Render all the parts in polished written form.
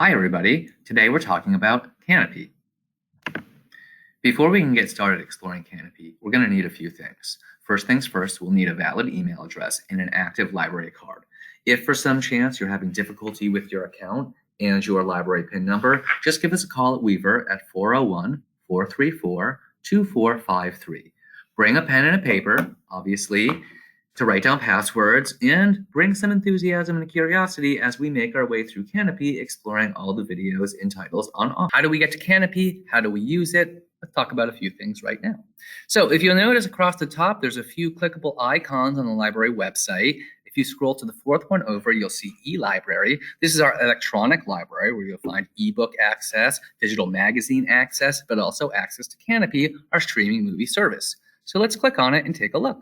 Hi everybody, today we're talking about Kanopy. Before we can get started exploring Kanopy, we're going to need a few things. First things first, we'll need a valid email address and an active library card. If for some chance you're having difficulty with your account and your library PIN number, just give us a call at Weaver at 401-434-2453. Bring a pen and a paper, obviously, to write down passwords, and bring some enthusiasm and curiosity as we make our way through Kanopy, exploring all the videos and titles on off. How do we get to Kanopy? How do we use it? Let's talk about a few things right now. So if you'll notice across the top, there's a few clickable icons on the library website. If you scroll to the fourth one over, you'll see e-library. This is our electronic library where you'll find ebook access, digital magazine access, but also access to Kanopy, our streaming movie service. So let's click on it and take a look.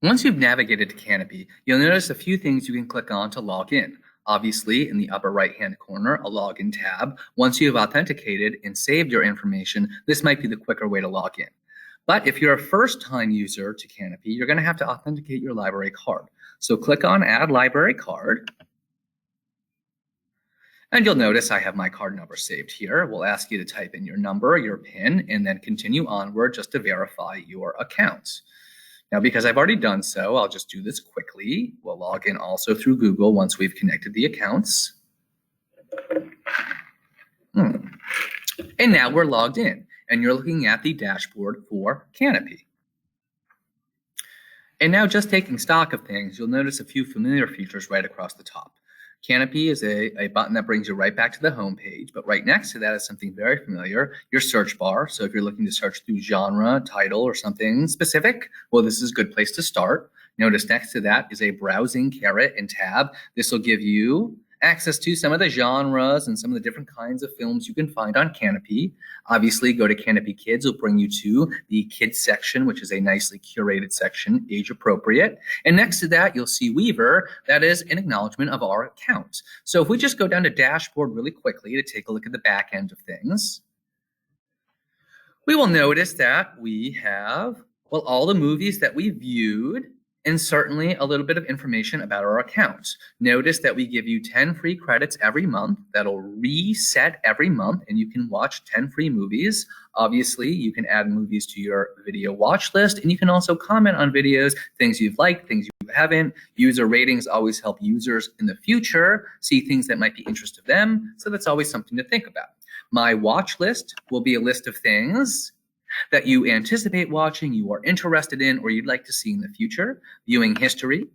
Once you've navigated to Kanopy, you'll notice a few things you can click on to log in. Obviously, in the upper right-hand corner, a login tab. Once you have authenticated and saved your information, this might be the quicker way to log in. But if you're a first-time user to Kanopy, you're going to have to authenticate your library card. So click on Add Library Card. And you'll notice I have my card number saved here. We'll ask you to type in your number, your PIN, and then continue onward just to verify your account. Now, because I've already done so, I'll just do this quickly. We'll log in also through Google once we've connected the accounts. And now we're logged in, and you're looking at the dashboard for Kanopy. And now, just taking stock of things, you'll notice a few familiar features right across the top. Kanopy is a button that brings you right back to the home page, but right next to that is something very familiar, your search bar. So if you're looking to search through genre, title, or something specific, well, this is a good place to start. Notice next to that is a browsing caret and tab. This will give you access to some of the genres and some of the different kinds of films you can find on Kanopy. Obviously, go to Kanopy Kids will bring you to the Kids section, which is a nicely curated section, age appropriate. And next to that, you'll see Weaver. That is an acknowledgement of our account. So if we just go down to dashboard really quickly to take a look at the back end of things, we will notice that we have, well, all the movies that we viewed, and certainly a little bit of information about our accounts. Notice that we give you 10 free credits every month. That'll reset every month, and you can watch 10 free movies. Obviously, you can add movies to your video watch list, and you can also comment on videos, things you've liked, things you haven't. User ratings always help users in the future see things that might be interest of them, so that's always something to think about. My watch list will be a list of things that you anticipate watching, you are interested in, or you'd like to see in the future. Viewing history,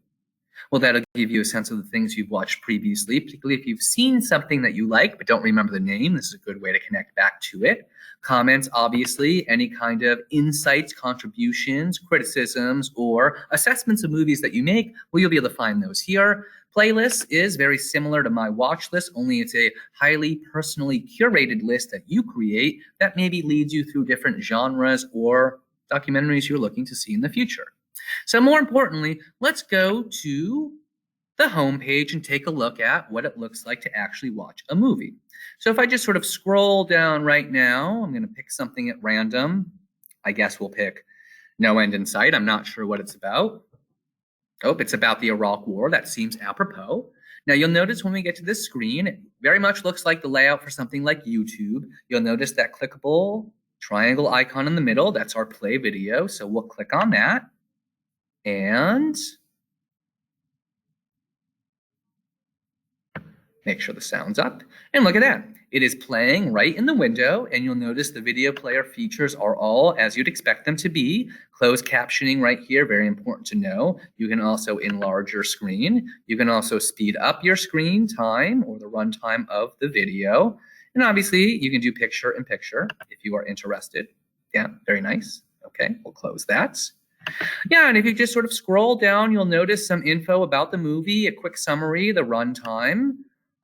well, that'll give you a sense of the things you've watched previously, particularly if you've seen something that you like but don't remember the name. This is a good way to connect back to it. Comments, obviously, any kind of insights, contributions, criticisms, or assessments of movies that you make, well, you'll be able to find those here. Playlists is very similar to my watch list, only it's a highly personally curated list that you create that maybe leads you through different genres or documentaries you're looking to see in the future. So more importantly, let's go to the home page and take a look at what it looks like to actually watch a movie. So if I just sort of scroll down right now, I'm going to pick something at random. I guess we'll pick No End in Sight. I'm not sure what it's about. Oh, it's about the Iraq War. That seems apropos. Now, you'll notice when we get to this screen, it very much looks like the layout for something like YouTube. You'll notice that clickable triangle icon in the middle. That's our play video. So we'll click on that. And make sure the sound's up. And look at that. It is playing right in the window, and you'll notice the video player features are all as you'd expect them to be. Closed captioning right here, very important to know. You can also enlarge your screen. You can also speed up your screen time or the runtime of the video. And obviously, you can do picture-in-picture if you are interested. Yeah, very nice. Okay, we'll close that. Yeah, and if you just sort of scroll down, you'll notice some info about the movie, a quick summary, the runtime.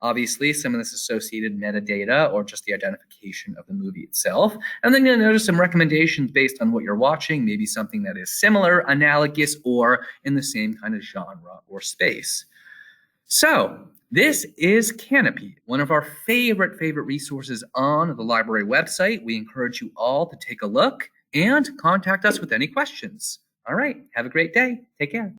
Obviously, some of this associated metadata or just the identification of the movie itself. And then you'll notice some recommendations based on what you're watching, maybe something that is similar, analogous, or in the same kind of genre or space. So this is Kanopy, one of our favorite resources on the library website. We encourage you all to take a look and contact us with any questions. All right, have a great day. Take care.